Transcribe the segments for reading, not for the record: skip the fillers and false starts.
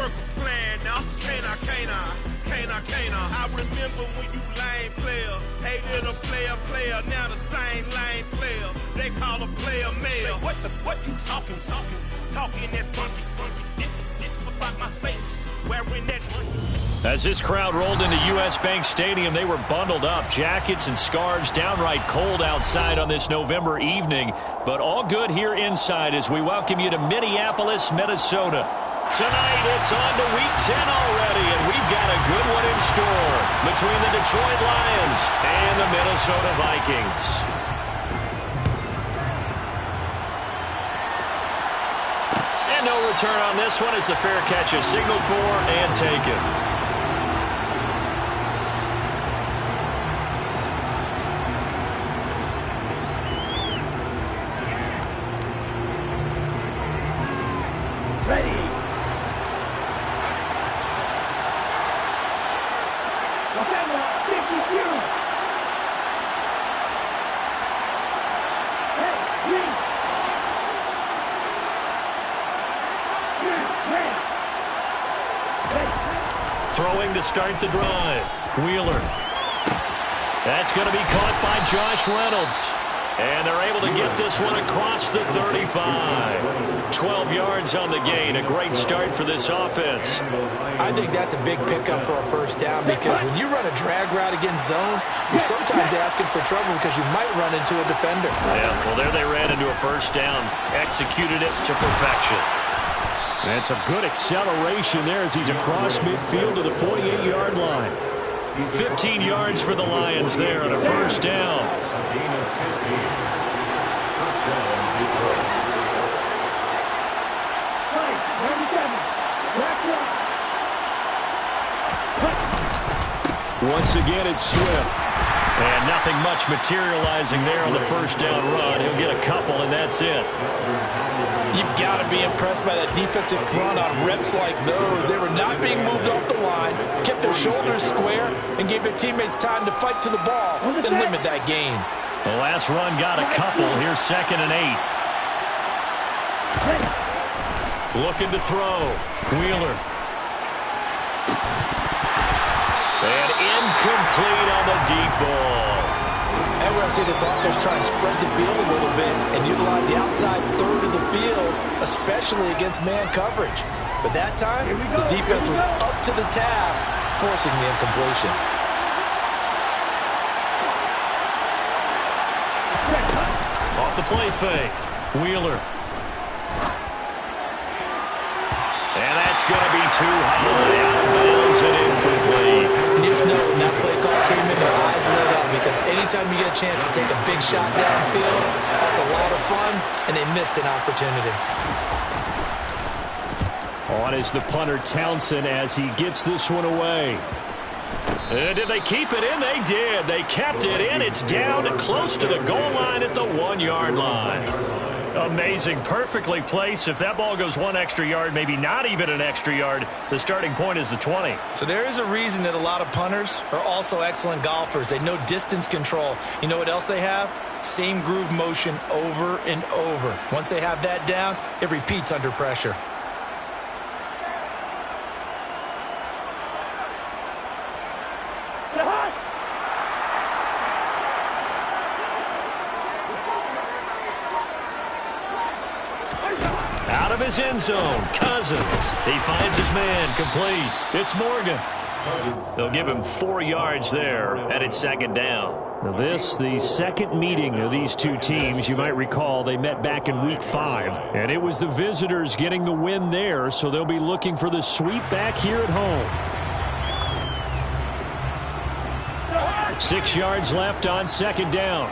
work a plan now. Can't I? I remember when you lame player hated a player, now the same lame player they call a player male. What you talking that funky about my face, wearing that monkey. As this crowd rolled into U.S. Bank Stadium, they were bundled up, jackets and scarves, downright cold outside on this November evening, but all good here inside as we welcome you to Minneapolis, Minnesota. Tonight, it's on to Week 10 already, and we've got a good one in store between the Detroit Lions and the Minnesota Vikings. And no return on this one as the fair catch is signaled for and taken. Throwing to start the drive. Wheeler. That's going to be caught by Josh Reynolds. And they're able to get this one across the 35. 12 yards on the gain. A great start for this offense. I think that's a big pickup for a first down because when you run a drag route against zone, you're sometimes asking for trouble because you might run into a defender. Yeah, well, there they ran into a first down. Executed it to perfection. And some good acceleration there as he's across midfield to the 48-yard line. 15 yards for the Lions there on a first down. Once again, it's Swift. And nothing much materializing there on the first down run. He'll get a couple, and that's it. You've got to be impressed by that defensive front on reps like those. They were not being moved off the line, kept their shoulders square, and gave their teammates time to fight to the ball and limit that gain. The last run got a couple. Here's 2nd and 8. Looking to throw. Wheeler. And incomplete on the deep ball. And we're going to see this offense try and spread the field a little bit and utilize the outside third of the field, especially against man coverage. But that time, the defense was up to the task, forcing the incompletion. Off the play fake. Wheeler. And that's going to be too high. Out of bounds and incomplete. And you just know when that play call came in, their eyes lit up because anytime you get a chance to take a big shot downfield, that's a lot of fun, and they missed an opportunity. On is the punter Townsend as he gets this one away. Did they keep it in? They did. They kept it in. It's down and close to the goal line at the 1-yard line. Amazing. Perfectly placed. If that ball goes 1 extra yard, maybe not even an extra yard, the starting point is the 20. So there is a reason that a lot of punters are also excellent golfers. They know distance control. You know what else they have? Same groove motion over and over. Once they have that down, it repeats under pressure. Out of his end zone, Cousins. He finds his man, complete. It's Morgan. They'll give him 4 yards there, and it's 2nd down. Now this, the second meeting of these two teams. You might recall they met back in Week 5, and it was the visitors getting the win there, so they'll be looking for the sweep back here at home. 6 yards left on 2nd down.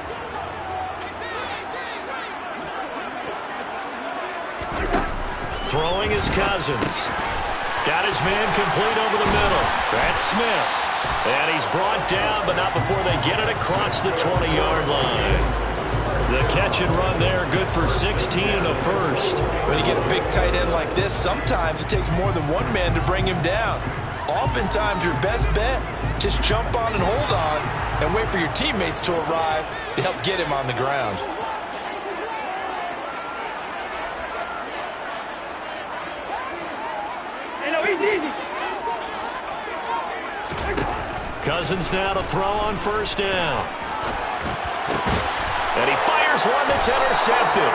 Throwing is Cousins. Got his man complete over the middle. That's Smith. And he's brought down, but not before they get it across the 20-yard line. The catch and run there, good for 16 and a first. When you get a big tight end like this, sometimes it takes more than one man to bring him down. Oftentimes, your best bet, just jump on and hold on and wait for your teammates to arrive to help get him on the ground. Cousins now to throw on first down. And he fires one that's intercepted.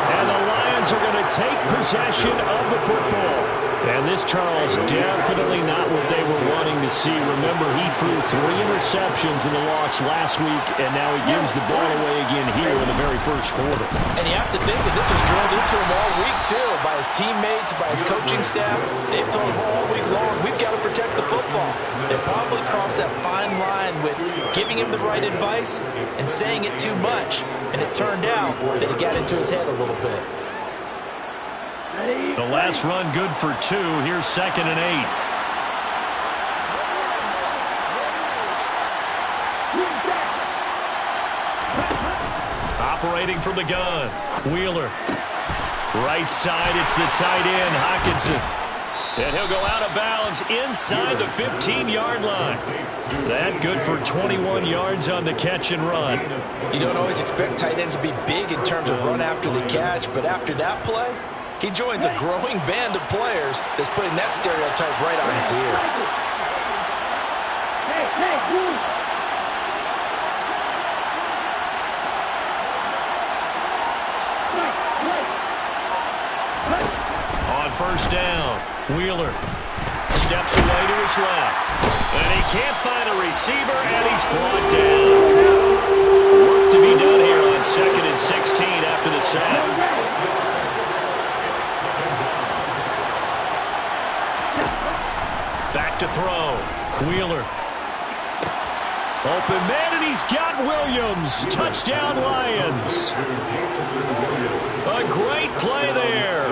And the Lions are going to take possession of the football. And this, Charles, definitely not what they were wanting to see. Remember, he threw 3 interceptions in the loss last week, and now he gives the ball away again here in the very first quarter. And you have to think that this is drilled into him all week, too, by his teammates, by his coaching staff. They've told him all week long, we've got to protect the football. They probably crossed that fine line with giving him the right advice and saying it too much. And it turned out that it got into his head a little bit. The last run good for 2. Here's 2nd and 8. Operating from the gun. Wheeler. Right side, it's the tight end, Hockenson. And he'll go out of bounds inside the 15-yard line. That good for 21 yards on the catch and run. You don't always expect tight ends to be big in terms of run after the catch, but after that play, he joins a growing band of players that's putting that stereotype right on its ear. On first down, Wheeler steps away to his left. And he can't find a receiver, and he's brought down. Work to be done here on 2nd and 16 after the sack. Back to throw. Wheeler. Open man, and he's got Williams. Touchdown, Lions. A great play there.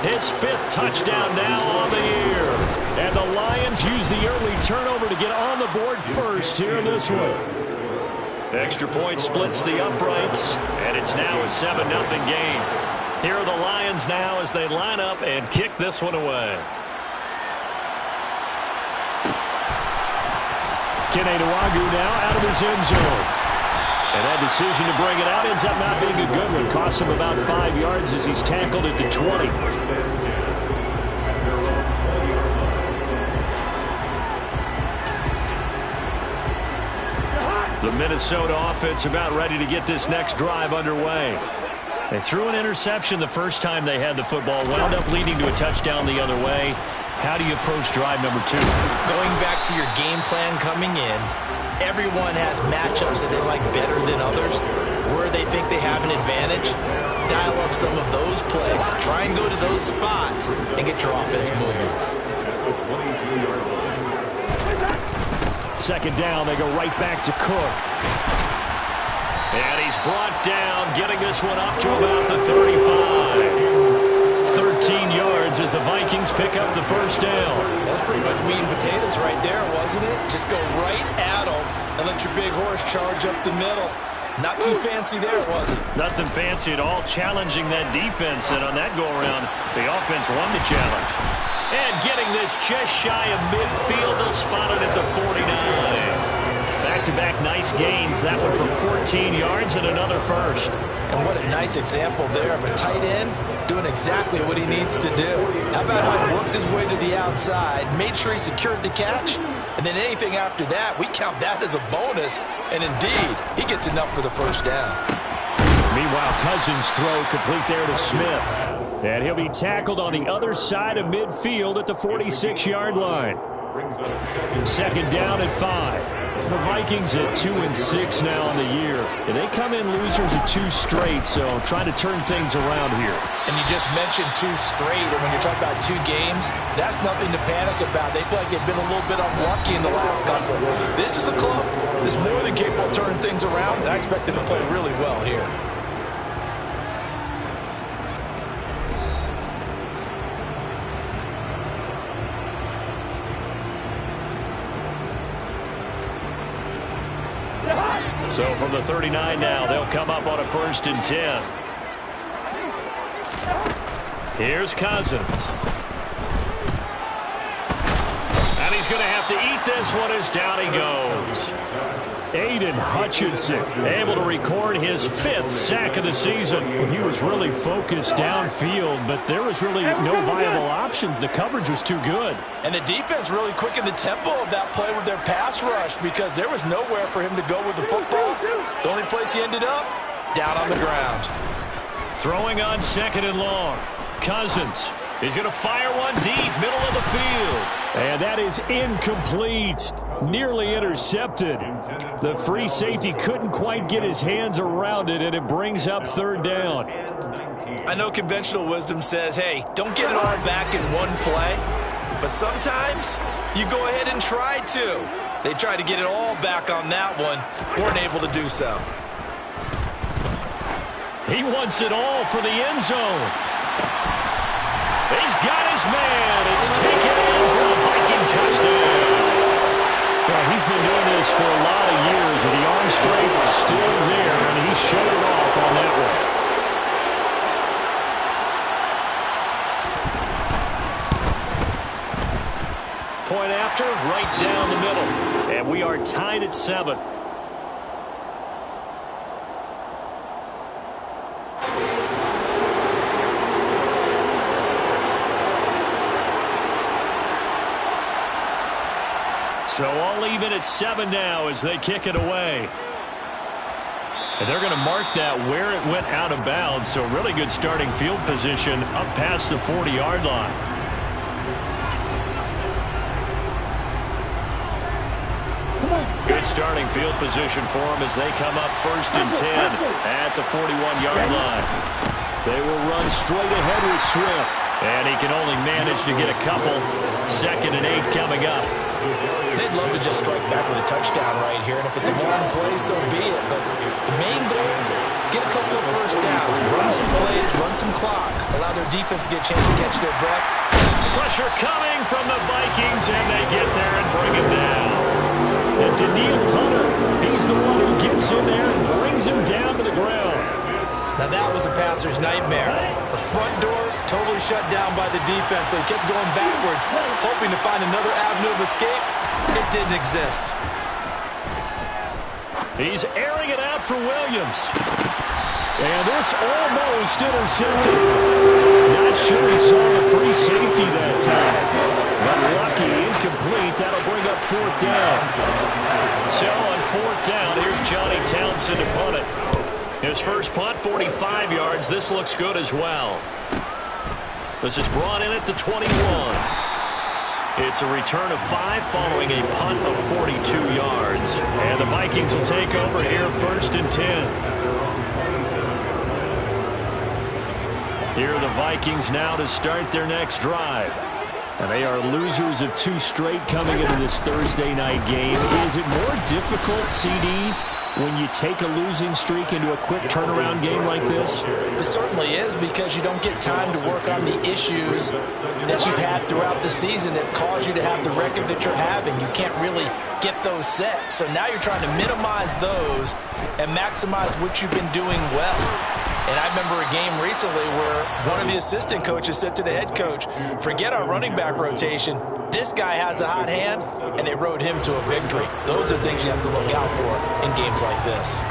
His 5th touchdown now on the year. And the Lions use the early turnover to get on the board first here in this one. Extra point splits the uprights, and it's now a 7-0 game. Here are the Lions now as they line up and kick this one away. Keneduagu now out of his end zone. And that decision to bring it out ends up not being a good one. Costs him about 5 yards as he's tackled at the 20. The Minnesota offense about ready to get this next drive underway. They threw an interception the first time they had the football, wound up leading to a touchdown the other way. How do you approach drive number 2? Going back to your game plan coming in, everyone has matchups that they like better than others. Where they think they have an advantage, dial up some of those plays. Try and go to those spots and get your offense moving. 2nd down, they go right back to Cook. And he's brought down, getting this one up to about the 35. 13 yards as the Vikings pick up the first down. That was pretty much meat and potatoes right there, wasn't it? Just go right at them and let your big horse charge up the middle. Not too fancy there, was it? Nothing fancy at all, challenging that defense, and on that go-around, the offense won the challenge. And getting this just shy of midfield, they'll spot it at the 49. Back-to-back nice gains, that one for 14 yards and another first. And what a nice example there of a tight end doing exactly what he needs to do. How about how he worked his way to the outside, made sure he secured the catch, and then anything after that, we count that as a bonus. And indeed, he gets enough for the first down. Meanwhile, Cousins' throw complete there to Smith. And he'll be tackled on the other side of midfield at the 46-yard line. 2nd down and 5. The Vikings at 2-6 now on the year. And they come in losers of 2 straight, so trying to turn things around here. And you just mentioned 2 straight, and when you're talking about 2 games, that's nothing to panic about. They feel like they've been a little bit unlucky in the last couple. This is a club that's more than capable of turning things around, and I expect them to play really well here. So from the 39 now, they'll come up on a 1st and 10. Here's Cousins. And he's he's going to have to eat this one as down he goes. Aiden Hutchinson able to record his 5th sack of the season. He was really focused downfield, but there was really no viable options. The coverage was too good. And the defense really quickened the tempo of that play with their pass rush because there was nowhere for him to go with the football. The only place he ended up, down on the ground. Throwing on 2nd and long. Cousins. He's going to fire one deep, middle of the field. And that is incomplete. Nearly intercepted. The free safety couldn't quite get his hands around it, and it brings up 3rd down. I know conventional wisdom says, hey, don't get it all back in one play. But sometimes you go ahead and try to. They tried to get it all back on that one. Weren't able to do so. He wants it all for the end zone. He's got his man. It's taken in for a Viking touchdown. Well, he's been doing this for a lot of years, and the arm strength still there, and he showed it off on that one. Point after, right down the middle. And we are tied at 7. So all even at 7 now as they kick it away. And they're going to mark that where it went out of bounds. So really good starting field position up past the 40-yard line. Good starting field position for them as they come up 1st and 10 at the 41-yard line. They will run straight ahead with Swift. And he can only manage to get a couple. 2nd and 8 coming up. They'd love to just strike back with a touchdown right here, and if it's a long play, so be it. But the main goal, get a couple of 1st downs, run some plays, run some clock, allow their defense to get a chance to catch their breath. Pressure coming from the Vikings, and they get there and bring him down. And Daniil Hunter, he's the one who gets in there and brings him down to the ground. Now that was a passer's nightmare. The front door totally shut down by the defense, so he kept going backwards, hoping to find another avenue of escape. It didn't exist. He's airing it out for Williams. And this almost intercepted. Not sure he saw the free safety that time. But lucky, incomplete. That'll bring up 4th down. So on 4th down, here's Johnny Townsend to punt it. His first punt, 45 yards. This looks good as well. This is brought in at the 21. It's a return of 5 following a punt of 42 yards. And the Vikings will take over here 1st and 10. Here are the Vikings now to start their next drive. And they are losers of 2 straight coming into this Thursday night game. Is it more difficult, CD, when you take a losing streak into a quick turnaround game like this? It certainly is, because you don't get time to work on the issues that you've had throughout the season that cause you to have the record that you're having. You can't really get those set. So now you're trying to minimize those and maximize what you've been doing well. And I remember a game recently where one of the assistant coaches said to the head coach, forget our running back rotation. This guy has a hot hand, and they rode him to a victory. Those are things you have to look out for in games like this.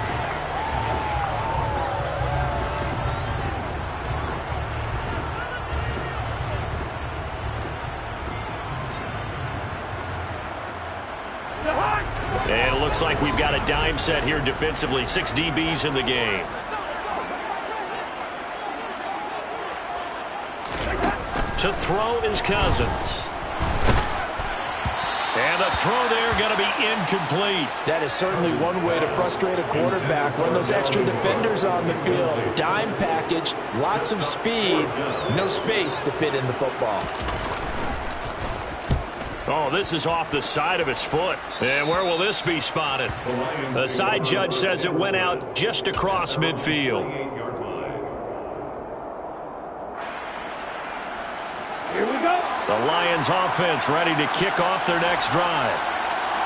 And it looks like we've got a dime set here defensively. 6 DBs in the game. To throw is Cousins. And the throw there going to be incomplete. That is certainly one way to frustrate a quarterback. Run those extra defenders on the field. Dime package, lots of speed, no space to fit in the football. Oh, this is off the side of his foot. And where will this be spotted? The side judge says it went out just across midfield. The Lions offense ready to kick off their next drive.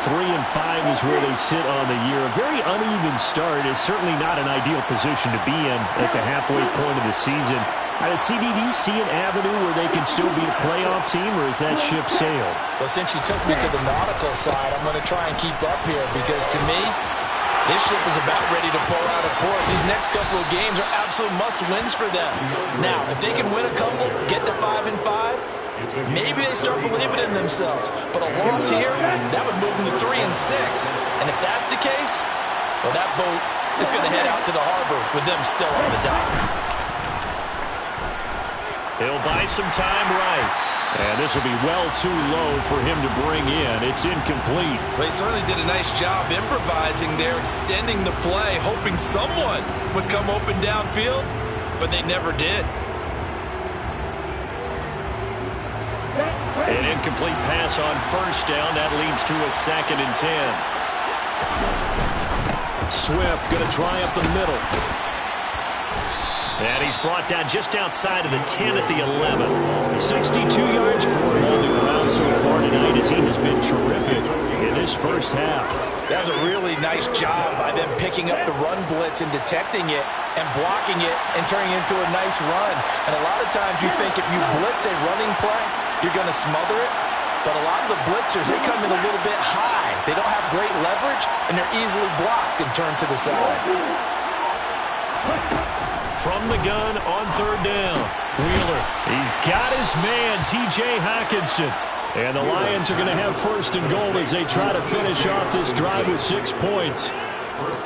3 and 5 is where they sit on the year. A very uneven start is certainly not an ideal position to be in at the halfway point of the season. CD, do you see an avenue where they can still be a playoff team, or is that ship sailed? Well, since you took me to the nautical side, I'm going to try and keep up here because, to me, this ship is about ready to pull out of port. These next couple of games are absolute must-wins for them. Now, if they can win a couple, get to 5-5, maybe they start believing in themselves. But a loss here, that would move them to 3-6. And if that's the case, well, that boat is going to head out to the harbor with them still on the dock. He'll buy some time right. And this will be well too low for him to bring in. It's incomplete. Well, he certainly did a nice job improvising there, extending the play, hoping someone would come open downfield, but they never did. An incomplete pass on first down. That leads to a 2nd and 10. Swift going to try up the middle. And he's brought down just outside of the 10 at the 11. 62 yards for him on the ground so far tonight as he has been terrific in this first half. That was a really nice job by them picking up the run blitz and detecting it and blocking it and turning it into a nice run. And a lot of times you think if you blitz a running play, you're going to smother it. But a lot of the blitzers, they come in a little bit high. They don't have great leverage, and they're easily blocked and turned to the side. From the gun on 3rd down. Wheeler, he's got his man, T.J. Hockenson. And the Lions are going to have 1st and goal as they try to finish off this drive with 6 points.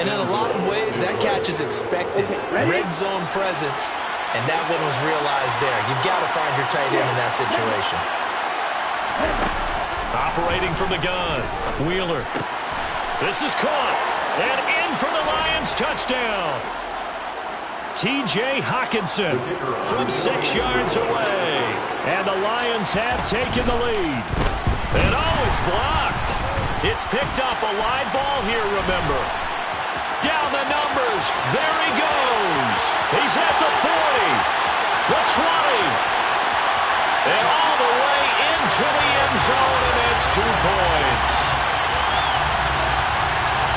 And in a lot of ways, that catch is expected. Red zone presence, and that one was realized there. You've got to find your tight end in that situation. Operating from the gun. Wheeler. This is caught. And in for the Lions touchdown. T.J. Hockenson from 6 yards away. And the Lions have taken the lead. And it's blocked. It's picked up. A live ball here, remember. Down the numbers. There he goes. He's at the 40. The 20. And all the way into the end zone, and it's 2 points.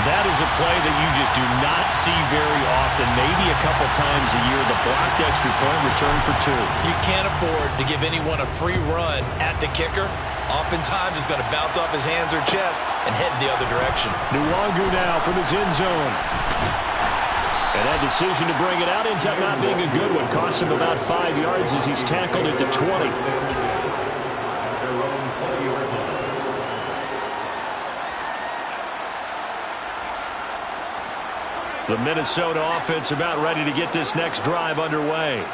That is a play that you just do not see very often. Maybe a couple times a year, the blocked extra point return for 2. You can't afford to give anyone a free run at the kicker. Oftentimes, he's going to bounce off his hands or chest and head the other direction. Nwangu now from his end zone. And that decision to bring it out ends up not being a good one. Cost him about 5 yards as he's tackled at the 20. The Minnesota offense about ready to get this next drive underway.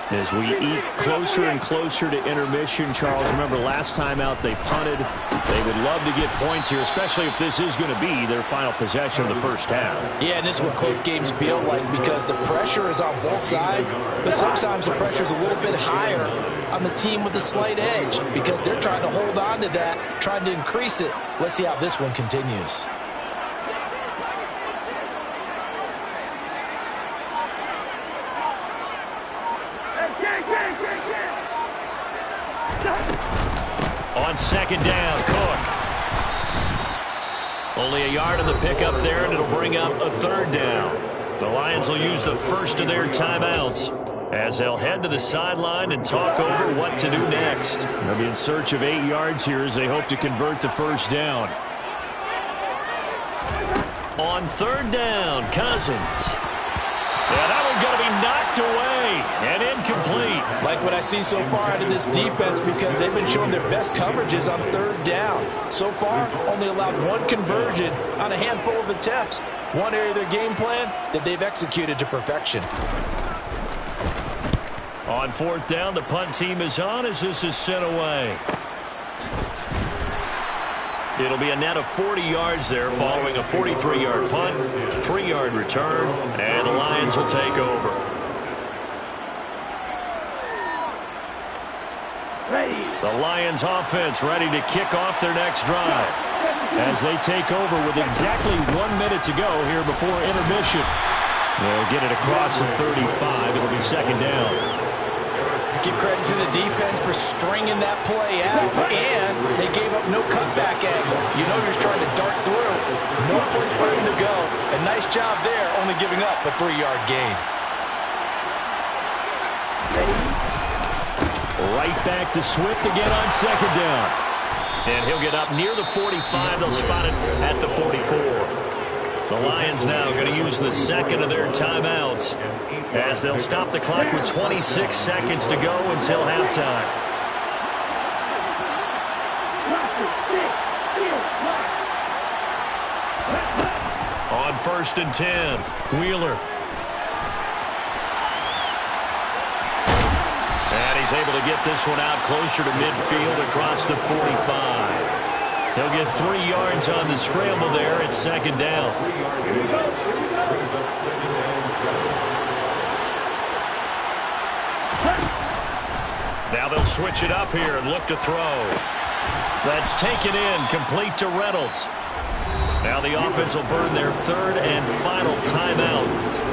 As we eat closer and closer to intermission, Charles, remember last time out they punted. They would love to get points here, especially if this is going to be their final possession of the first half. Yeah, and this is what close games feel like because the pressure is on both sides, but sometimes the pressure is a little bit higher on the team with the slight edge because they're trying to hold on to that, trying to increase it. Let's see how this one continues. On 2nd down, Cook. Only a yard on the pickup there, and it'll bring up a 3rd down. The Lions will use the first of their timeouts as they'll head to the sideline and talk over what to do next. They'll be in search of 8 yards here as they hope to convert the first down. On 3rd down, Cousins. Yeah, that one's going to be knocked away and incomplete. Like what I see so far out of this defense because they've been showing their best coverages on 3rd down. So far, only allowed 1 conversion on a handful of attempts. One area of their game plan that they've executed to perfection. On 4th down, the punt team is on as this is sent away. It'll be a net of 40 yards there following a 43-yard punt, 3-yard return, and the Lions will take over. The Lions offense ready to kick off their next drive as they take over with exactly 1 minute to go here before intermission. They'll get it across the 35. It'll be 2nd down. Give credit to the defense for stringing that play out, and they gave up no cutback angle. You know you're just trying to dart through. No place for him to go. A nice job there, only giving up a 3-yard gain. Right back to Swift again on second down. And he'll get up near the 45. They'll spot it at the 44. The Lions now going to use the second of their timeouts as they'll stop the clock with 26 seconds to go until halftime. On 1st and 10, Wheeler. And he's able to get this one out closer to midfield across the 45. He'll get 3 yards on the scramble there at second down. Now they'll switch it up here and look to throw. That's taken in, complete to Reynolds. Now the offense will burn their 3rd and final timeout.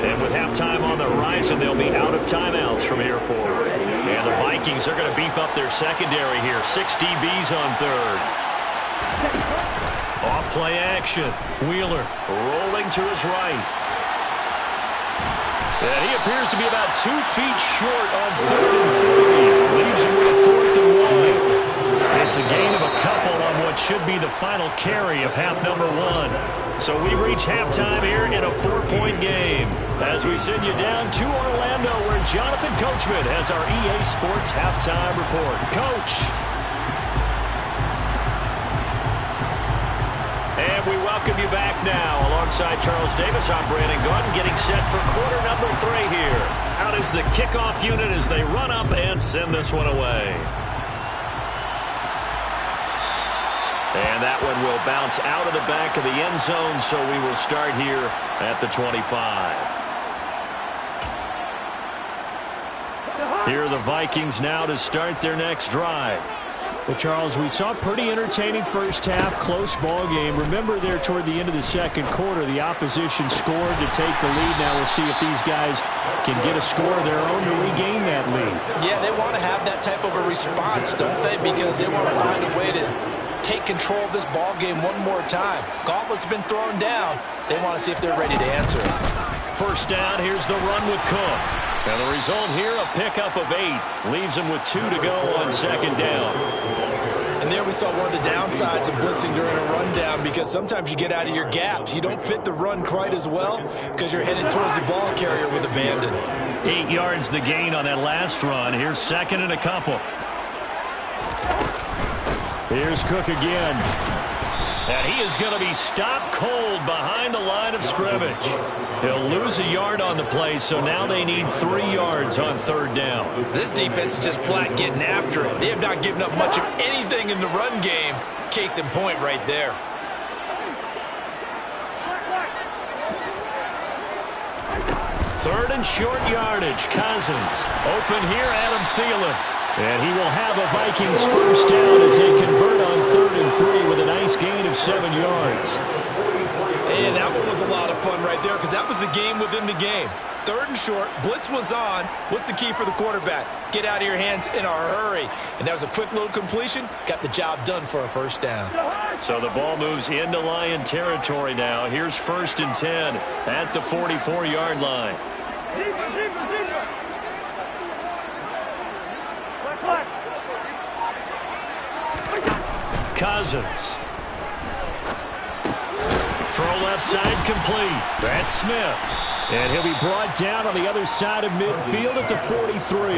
And with halftime on the horizon, they'll be out of timeouts from here forward. And the Vikings are going to beef up their secondary here. 6 DBs on 3rd. Off play action. Wheeler rolling to his right. And he appears to be about 2 feet short on 3rd and 3. Leaves him with a 4th and 1. It's a gain of a couple on what should be the final carry of half number 1. So we've reached halftime here in a 4-point game. As we send you down to Orlando, where Jonathan Coachman has our EA Sports halftime report. Coach. And we welcome you back now. Alongside Charles Davis, I'm Brandon Gordon, getting set for quarter number 3 here. Out is the kickoff unit as they run up and send this one away. And that one will bounce out of the back of the end zone, so we will start here at the 25. Here are the Vikings now to start their next drive. Well, Charles, we saw a pretty entertaining first half, close ball game. Remember there toward the end of the second quarter, the opposition scored to take the lead. Now we'll see if these guys can get a score of their own to regain that lead. Yeah, they want to have that type of a response, don't they? Because they want to find a way to take control of this ball game one more time. Gauntlet's been thrown down. They want to see if they're ready to answer. First down, here's the run with Cook. And the result here, a pickup of 8. Leaves him with 2 to go on second down. And there we saw one of the downsides of blitzing during a rundown, because sometimes you get out of your gaps. You don't fit the run quite as well because you're headed towards the ball carrier with abandon. 8 yards the gain on that last run. Here's second and a couple. Here's Cook again. And he is going to be stopped cold behind the line of scrimmage. He'll lose a yard on the play, so now they need 3 yards on 3rd down. This defense is just flat getting after it. They have not given up much of anything in the run game. Case in point right there. Third and short yardage. Cousins. Open here, Adam Thielen. And he will have a Vikings first down as they convert on 3rd and 3 with a nice gain of 7 yards. And that one was a lot of fun right there, because that was the game within the game. 3rd and short, blitz was on. What's the key for the quarterback? Get out of your hands in a hurry. And that was a quick little completion. Got the job done for a first down. So the ball moves into Lion territory now. Here's 1st and 10 at the 44-yard line. Cousins. Throw left side complete. That's Smith. And he'll be brought down on the other side of midfield at the 43.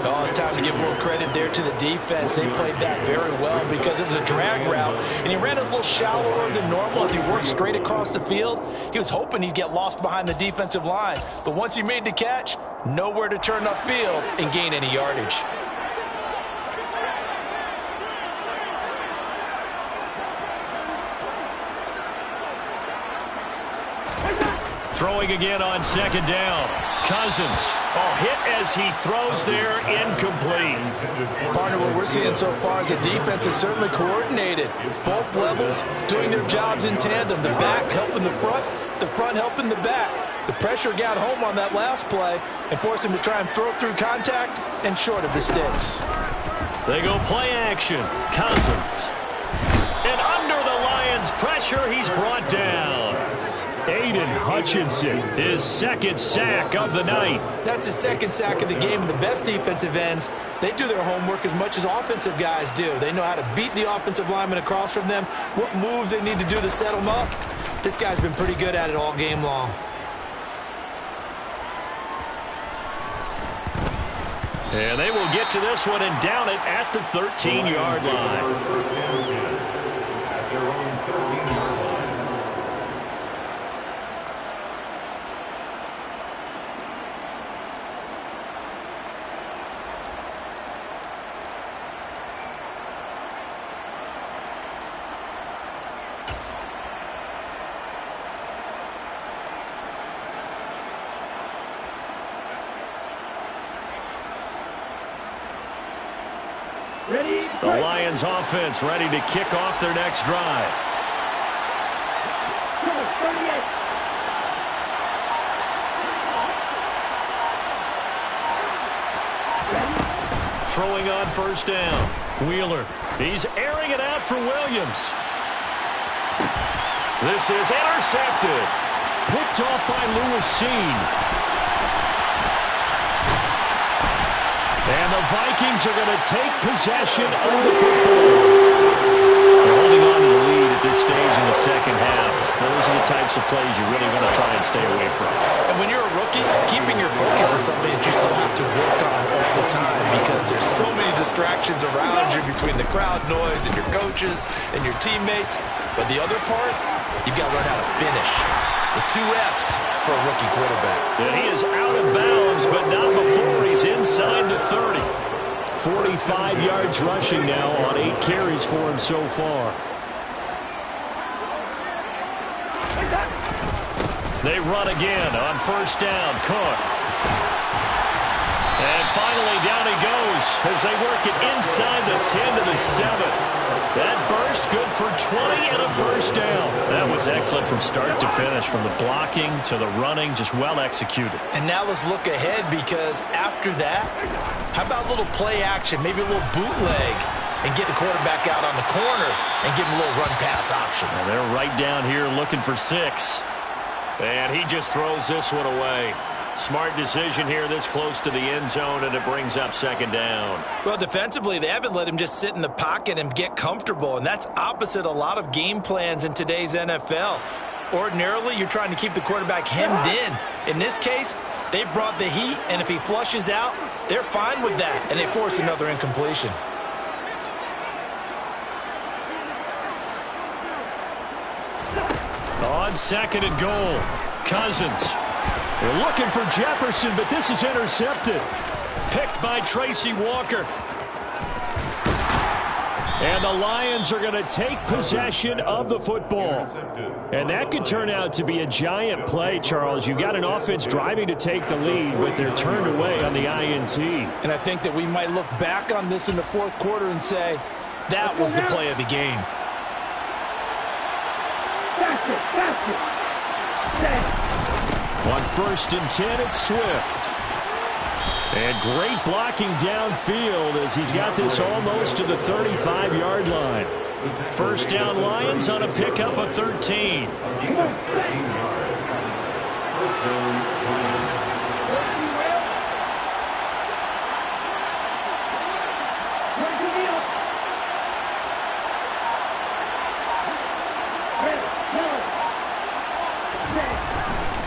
Oh, it's time to give a little credit there to the defense. They played that very well because it was a drag route, and he ran it a little shallower than normal as he worked straight across the field. He was hoping he'd get lost behind the defensive line, but once he made the catch, nowhere to turn upfield and gain any yardage. Throwing again on second down. Cousins. Oh, hit as he throws there, incomplete. Partner, what we're seeing so far is the defense is certainly coordinated. Both levels doing their jobs in tandem. The back helping the front helping the back. The pressure got home on that last play and forced him to try and throw through contact and short of the sticks. They go play action. Cousins. And under the Lions' pressure, he's brought down. Aiden Hutchinson, his second sack of the night. That's his second sack of the game. And the best defensive ends, they do their homework as much as offensive guys do. They know how to beat the offensive lineman across from them, what moves they need to do to set them up. This guy's been pretty good at it all game long. And they will get to this one and down it at the 13-yard line. The Lions offense ready to kick off their next drive. Throwing on first down. Wheeler. He's airing it out for Williams. This is intercepted. Picked off by Lewis Seen. And the Vikings are going to take possession of the football. They're holding on to the lead at this stage in the second half. Those are the types of plays you really want to try and stay away from. And when you're a rookie, keeping your focus is something that you still have to work on all the time because there's so many distractions around you between the crowd noise and your coaches and your teammates. But the other part, you've got to learn how to finish. The 2 F's for a rookie quarterback. And he is out of bounds, but not before he's inside the 30. 45 yards rushing now on 8 carries for him so far. They run again on first down. Cook. And finally down he goes as they work it inside the 10 to the 7. That burst good for 20 and a first down. That was excellent from start to finish, from the blocking to the running, just well executed. And now let's look ahead because after that, how about a little play action, maybe a little bootleg, and get the quarterback out on the corner and give him a little run-pass option. And they're right down here looking for 6. And he just throws this one away. Smart decision here this close to the end zone, and it brings up second down. Well, defensively, they haven't let him just sit in the pocket and get comfortable, and that's opposite a lot of game plans in today's NFL. Ordinarily, you're trying to keep the quarterback hemmed in. In this case, they brought the heat, and if he flushes out, they're fine with that, and they force another incompletion. On second and goal, Cousins. They're looking for Jefferson, but this is intercepted. Picked by Tracy Walker. And the Lions are going to take possession of the football. And that could turn out to be a giant play, Charles. You got an offense driving to take the lead, but they're turned away on the INT. And I think that we might look back on this in the fourth quarter and say, that was the play of the game. On first and 10, it's Swift. And great blocking downfield as he's got this almost to the 35-yard line. First down Lions on a pickup of 13.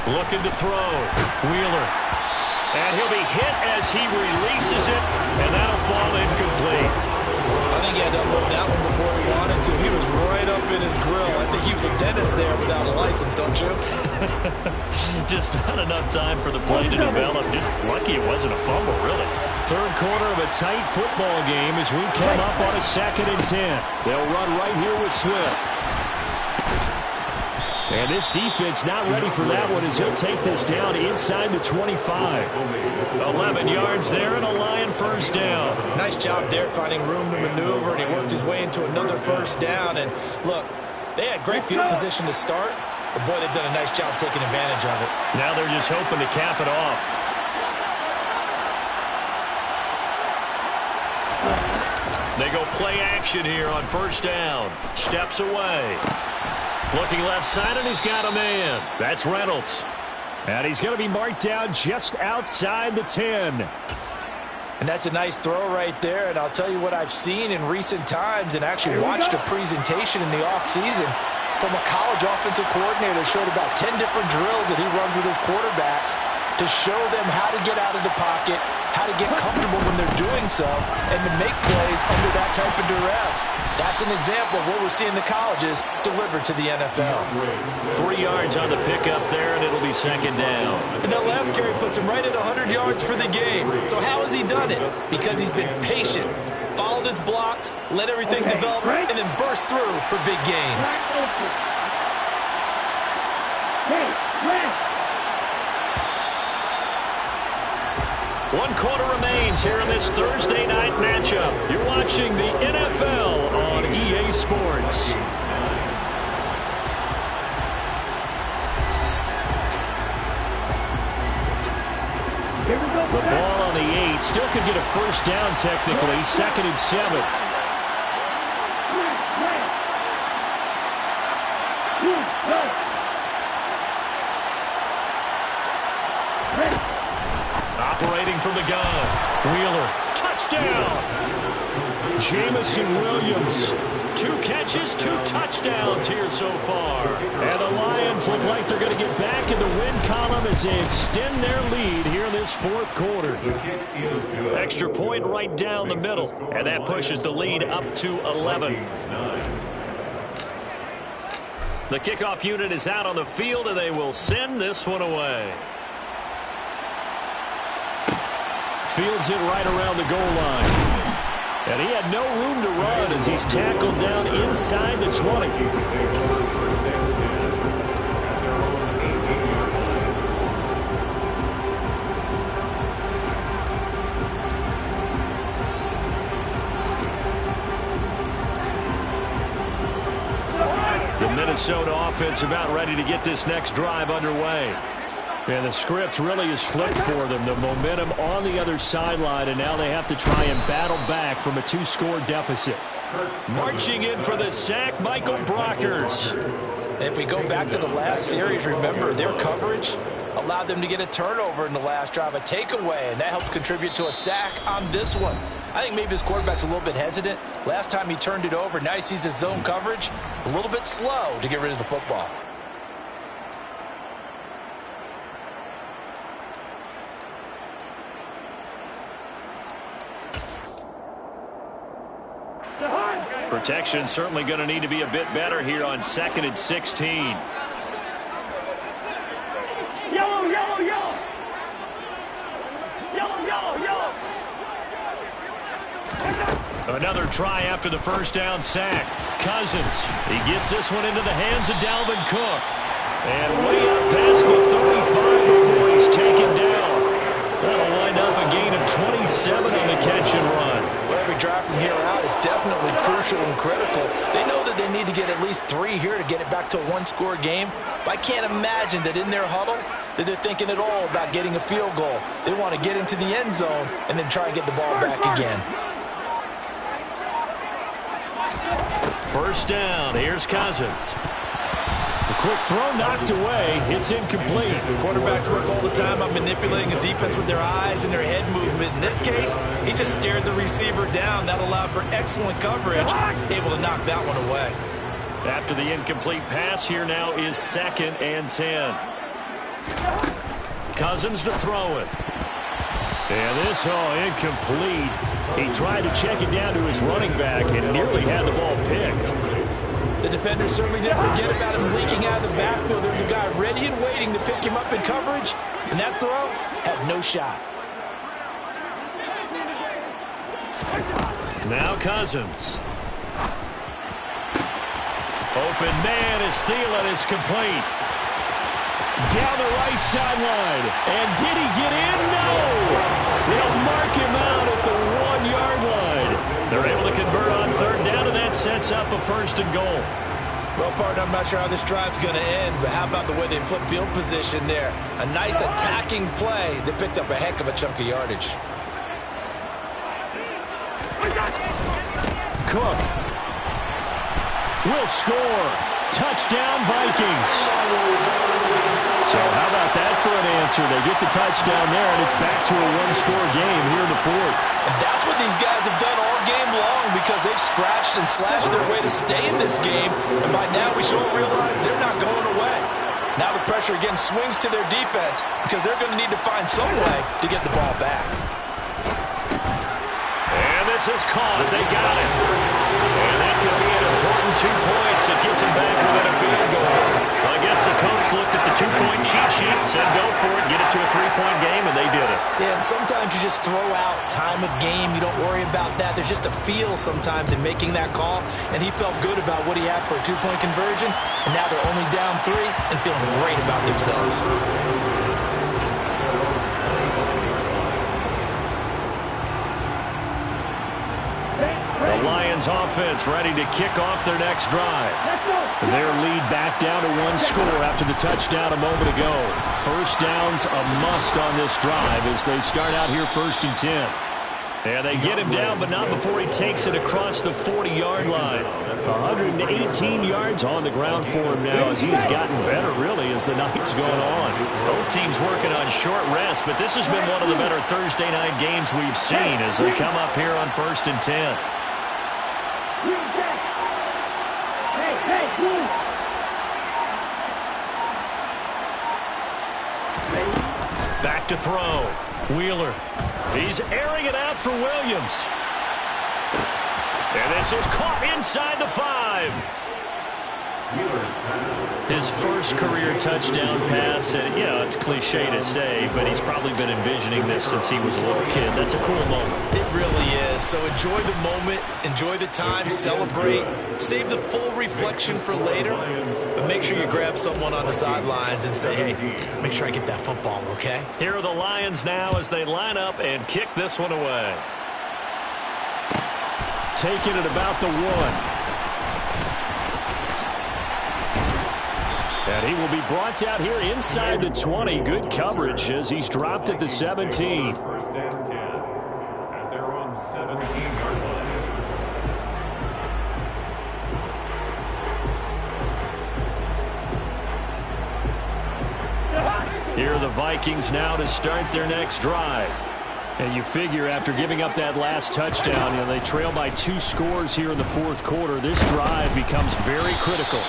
Looking to throw. Wheeler. And he'll be hit as he releases it, and that'll fall incomplete. I think he had to unload that one before he wanted to. He was right up in his grill. I think he was a dentist there without a license, don't you? Just not enough time for the play to develop. Just lucky it wasn't a fumble, really. Third quarter of a tight football game as we come up on a second and 10. They'll run right here with Swift. And this defense not ready for that one as he'll take this down inside the 25. 11 yards there and a Lion first down. Nice job there finding room to maneuver, and he worked his way into another first down. And look, they had great field position to start, but boy, they've done a nice job taking advantage of it. Now they're just hoping to cap it off. They go play action here on first down. Steps away. Looking left side, and he's got a man. That's Reynolds. And he's going to be marked down just outside the 10. And that's a nice throw right there. And I'll tell you what I've seen in recent times and actually watched a presentation in the offseason from a college offensive coordinator. Showed about 10 different drills that he runs with his quarterbacks to show them how to get out of the pocket, how to get comfortable when they're doing so, and to make plays under that type of duress. That's an example of what we're seeing the colleges deliver to the NFL. 3 yards on the pickup there, and it'll be second down. And that last carry puts him right at 100 yards for the game. So how has he done it? Because he's been patient, followed his blocks, let everything develop, and then burst through for big gains. One quarter remains here in this Thursday night matchup. You're watching the NFL on EA Sports. The ball on the 8. Still could get a first down technically. 2nd and 7. Operating from the gun. Wheeler. Touchdown. Jamison Williams. 2 catches, 2 touchdowns here so far. And the Lions look like they're going to get back in the win column as they extend their lead here in this 4th quarter. Extra point right down the middle. And that pushes the lead up to 11. The kickoff unit is out on the field, and they will send this one away. Fields it right around the goal line. And he had no room to run as he's tackled down inside the 20. The Minnesota offense about ready to get this next drive underway. And the script really is flipped for them. The momentum on the other sideline, and now they have to try and battle back from a 2-score deficit. Marching in for the sack, Michael Brockers. And if we go back to the last series, remember, their coverage allowed them to get a turnover in the last drive, a takeaway, and that helped contribute to a sack on this one. I think maybe his quarterback's a little bit hesitant. Last time he turned it over, now he sees his zone coverage a little bit slow to get rid of the football. Protection certainly going to need to be a bit better here on 2nd and 16. Yellow, yellow, yellow. Yellow, yellow, yellow. Another try after the first down sack. Cousins, he gets this one into the hands of Dalvin Cook. And way up past the 35 before he's taken down. That'll wind up a gain of 27 on the catch and run. Well, every drive from here out is definitely crucial and critical. They know that they need to get at least 3 here to get it back to a 1-score game. But I can't imagine that in their huddle that they're thinking at all about getting a field goal. They want to get into the end zone and then try and get the ball back again. First down, here's Cousins. The quick throw knocked away. It's incomplete. Quarterbacks work all the time on manipulating a defense with their eyes and their head movement. In this case, he just stared the receiver down. That allowed for excellent coverage, able to knock that one away. After the incomplete pass, here now is 2nd and 10. Cousins to throw it. And this incomplete. He tried to check it down to his running back and nearly had the ball picked. The defender certainly didn't forget about him leaking out of the backfield. There was a guy ready and waiting to pick him up in coverage, and that throw had no shot. Now Cousins. Open man is Thielen. It's complete. Down the right sideline. And did he get in? No! They'll mark him out at the 1-yard line. They're able to convert on 3rd down, and that sets up a 1st and goal. Well, partner, I'm not sure how this drive's going to end, but how about the way they flip field position there? A nice attacking play that picked up a heck of a chunk of yardage. Cook will score. Touchdown, Vikings. So how about that for an answer? They get the touchdown there, and it's back to a one-score game here in the fourth. And that's what these guys have done all game long because they've scratched and slashed their way to stay in this game. And by now we should all realize they're not going away. Now the pressure again swings to their defense because they're going to need to find some way to get the ball back. And this is caught. They got it. And that could be an important 2 points that gets them back within a field goal. Well, I guess the coach looked at the 2-point cheat sheet, said go for it, get it to a 3-point game, and they did it. Yeah, and sometimes you just throw out time of game. You don't worry about that. There's just a feel sometimes in making that call, and he felt good about what he had for a 2-point conversion, and now they're only down 3 and feeling great about themselves. The Lions offense ready to kick off their next drive. Their lead back down to 1 score after the touchdown a moment ago. First down's a must on this drive as they start out here 1st and 10. And they get him down, but not before he takes it across the 40-yard line. 118 yards on the ground for him now as he has gotten better, really, as the night's going on. Both teams working on short rest, but this has been one of the better Thursday night games we've seen as they come up here on 1st and 10. Back to throw. Wheeler. He's airing it out for Williams. And this is caught inside the 5. His first career touchdown pass, and it's cliche to say, but he's probably been envisioning this since he was a little kid. That's a cool moment. It really is. So enjoy the moment, enjoy the time, celebrate, save the full reflection for later, but make sure you grab someone on the sidelines and say, hey, make sure I get that football, okay? Here are the Lions now as they line up and kick this one away. Taking it about the 1. And he will be brought down here inside the 20. Good coverage as he's dropped at the 17. First and 10 at their own 17-yard line. Here are the Vikings now to start their next drive. And you figure after giving up that last touchdown, they trail by 2 scores here in the fourth quarter. This drive becomes very critical.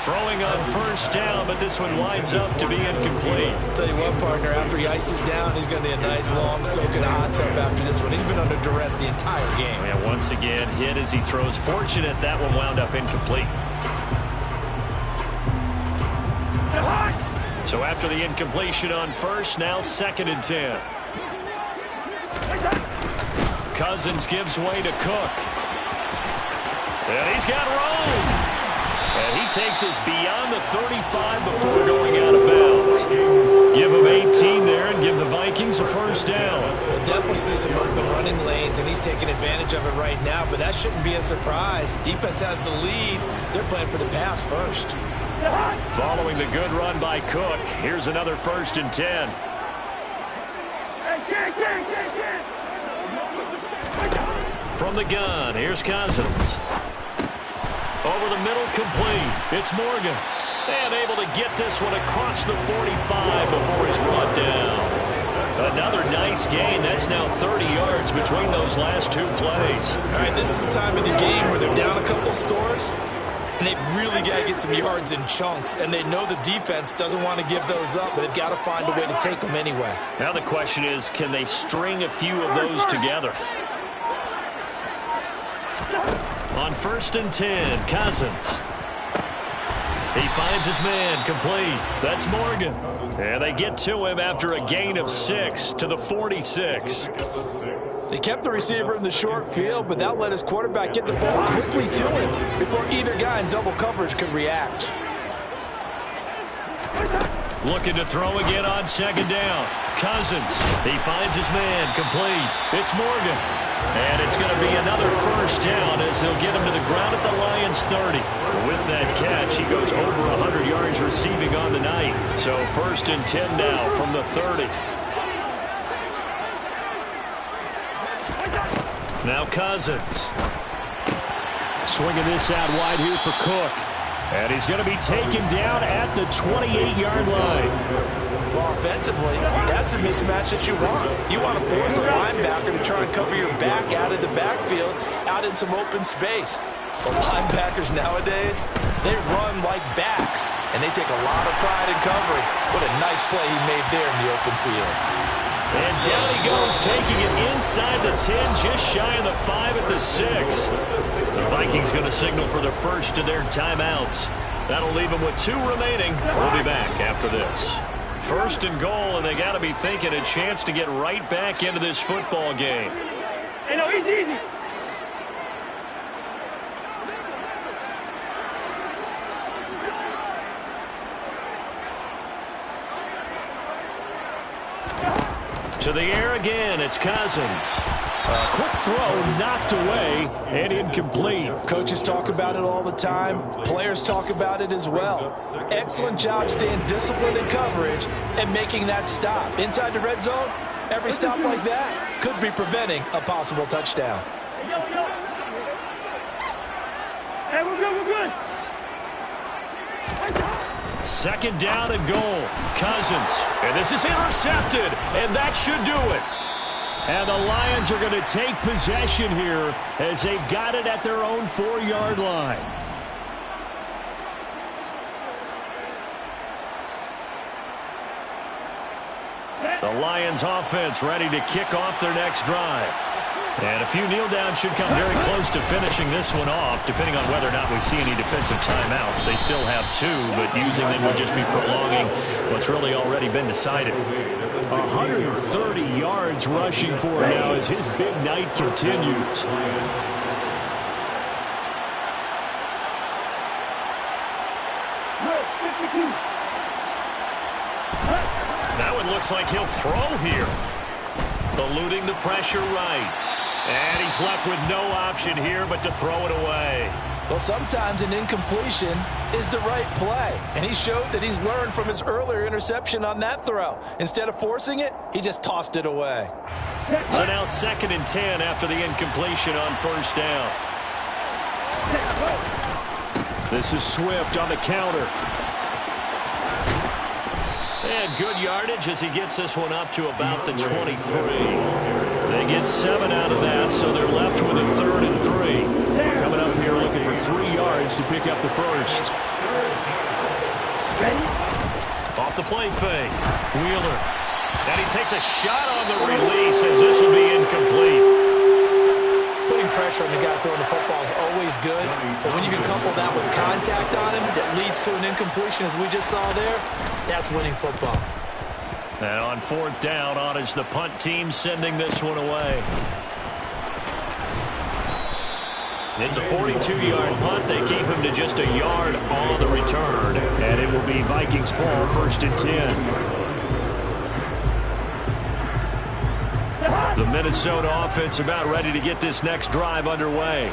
Throwing on first down, but this one winds up to be incomplete. Tell you what, partner, after he ices down, he's going to be a nice long soak in a hot tub after this one. He's been under duress the entire game. And once again, hit as he throws. Fortunate that one wound up incomplete. So after the incompletion on first, now 2nd and 10. Cousins gives way to Cook. And he's got room. And he takes us beyond the 35 before going out of bounds. Give him 18 there and give the Vikings a first down. We'll definitely see some open running lanes, and he's taking advantage of it right now, but that shouldn't be a surprise. Defense has the lead. They're playing for the pass first. Following the good run by Cook, here's another 1st and 10. From the gun, here's Cousins. Over the middle, complete. It's Morgan. And able to get this one across the 45 before he's brought down. Another nice gain. That's now 30 yards between those last 2 plays. All right, this is the time of the game where they're down a couple of scores, and they've really got to get some yards in chunks, and they know the defense doesn't want to give those up, but they've got to find a way to take them anyway. Now the question is, can they string a few of those together? On 1st and 10, Cousins. He finds his man, complete. That's Morgan. And they get to him after a gain of 6 to the 46. They kept the receiver in the short field, but that let his quarterback get the ball quickly to him before either guy in double coverage could react. Looking to throw again on 2nd down. Cousins. He finds his man, complete. It's Morgan. And it's going to be another first down as they'll get him to the ground at the Lions 30. With that catch, he goes over 100 yards receiving on the night. So 1st and 10 now from the 30. Now Cousins. Swinging this out wide here for Cook. And he's going to be taken down at the 28-yard line. Well, offensively, that's the mismatch that you want. You want to force a linebacker to try and cover your back out of the backfield, out in some open space. The linebackers nowadays, they run like backs, and they take a lot of pride in covering. What a nice play he made there in the open field. And down he goes, taking it inside the 10, just shy of the 5 at the 6. The Vikings going to signal for their first of their timeouts. That'll leave them with 2 remaining. We'll be back after this. First and goal, and they got to be thinking a chance to get right back into this football game. Hey, no, easy. To the air again, it's Cousins. A quick throw knocked away and incomplete. Coaches talk about it all the time. Players talk about it as well. Excellent job staying disciplined in coverage and making that stop. Inside the red zone, every stop like that could be preventing a possible touchdown. Hey, we're good. Second down and goal. Cousins. And this is intercepted. And that should do it. And the Lions are going to take possession here as they've got it at their own 4-yard line. The Lions offense ready to kick off their next drive. And a few kneel downs should come very close to finishing this one off, depending on whether or not we see any defensive timeouts. They still have 2, but using them would just be prolonging what's really already been decided. 130 yards rushing for him now as his big night continues. That one looks like he'll throw here. Eluding the pressure right. And he's left with no option here but to throw it away. Well, sometimes an incompletion is the right play. And he showed that he's learned from his earlier interception on that throw. Instead of forcing it, he just tossed it away. So now 2nd and 10 after the incompletion on first down. This is Swift on the counter. And good yardage as he gets this one up to about the 23. They get 7 out of that, so they're left with a 3rd and 3. Coming up here looking for 3 yards to pick up the first. Off the play fake. Wheeler. And he takes a shot on the release as this will be incomplete. Putting pressure on the guy throwing the football is always good, but when you can couple that with contact on him that leads to an incompletion, as we just saw there, that's winning football. And on 4th down, on is the punt team sending this one away. It's a 42-yard punt. They keep him to just a yard on the return. And it will be Vikings ball, 1st and 10. The Minnesota offense about ready to get this next drive underway.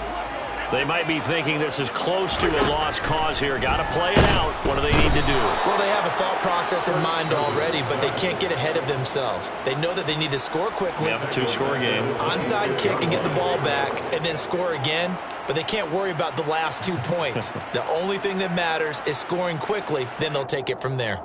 They might be thinking this is close to a lost cause here. Got to play it out. What do they need to do? Well, they have a thought process in mind already, but they can't get ahead of themselves. They know that they need to score quickly. Yep, 2-score game. Onside kick and get the ball back and then score again, but they can't worry about the last 2 points. The only thing that matters is scoring quickly, then they'll take it from there.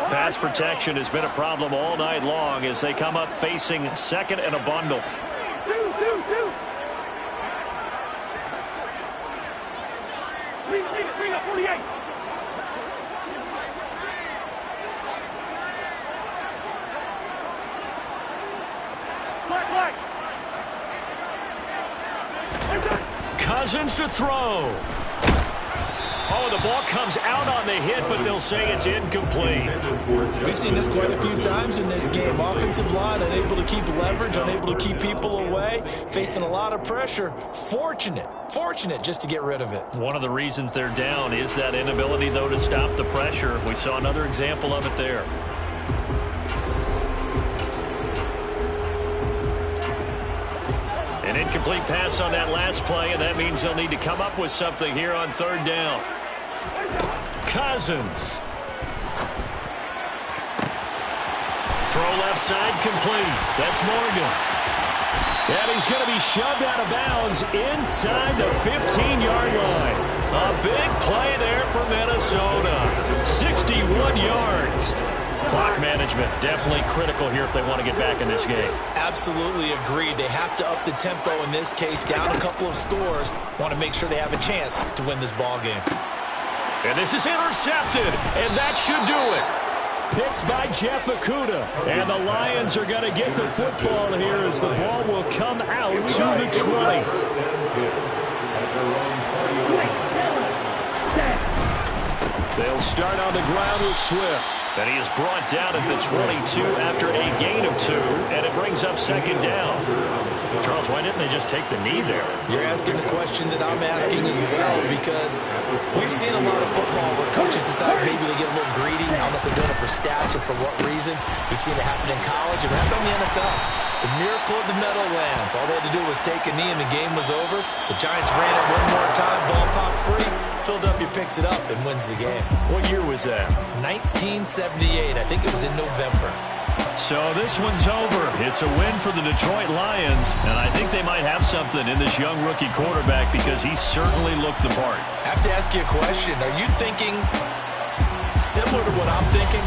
Pass protection has been a problem all night long as they come up facing 2nd and a bundle. Bring up 48. Cousins to throw. Oh, the ball comes out on the hit, but they'll say it's incomplete. We've seen this quite a few times in this game. Offensive line unable to keep leverage, unable to keep people away, facing a lot of pressure. Fortunate just to get rid of it. One of the reasons they're down is that inability, though, to stop the pressure. We saw another example of it there. An incomplete pass on that last play, and that means they'll need to come up with something here on 3rd down. Cousins. Throw left side complete. That's Morgan. And he's going to be shoved out of bounds inside the 15-yard line. A big play there for Minnesota. 61 yards. Clock management definitely critical here if they want to get back in this game. Absolutely agreed. They have to up the tempo in this case, down a couple of scores. Want to make sure they have a chance to win this ball game. And this is intercepted, and that should do it. Picked by Jeff Okudah. And the Lions are going to get the football here as the ball will come out to the 20. They'll start on the ground with Swift. And he is brought down at the 22 after a gain of 2, and it brings up second down. Charles, why didn't they just take the knee there? You're asking the question that I'm asking as well, because we've seen a lot of football where coaches decide maybe they get a little greedy. I don't know if they're doing it for stats or for what reason. We've seen it happen in college. It happened in the NFL. The miracle of the Meadowlands. All they had to do was take a knee and the game was over. The Giants ran it one more time. Ball popped free. Philadelphia picks it up and wins the game. What year was that? 1978. I think it was in November. So this one's over. It's a win for the Detroit Lions, and I think they might have something in this young rookie quarterback because he certainly looked the part. I have to ask you a question. Are you thinking similar to what I'm thinking?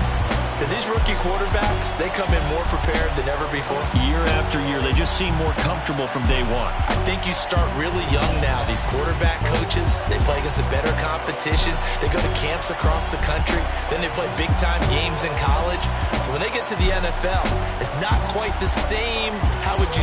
That these rookie quarterbacks, they come in more prepared than ever before? Year after year, they just seem more comfortable from day one. I think you start really young now. These quarterback coaches, they play against a better competition. They go to camps across the country. Then they play big-time games in college. So when they get to the NFL, it's not quite the same, how would you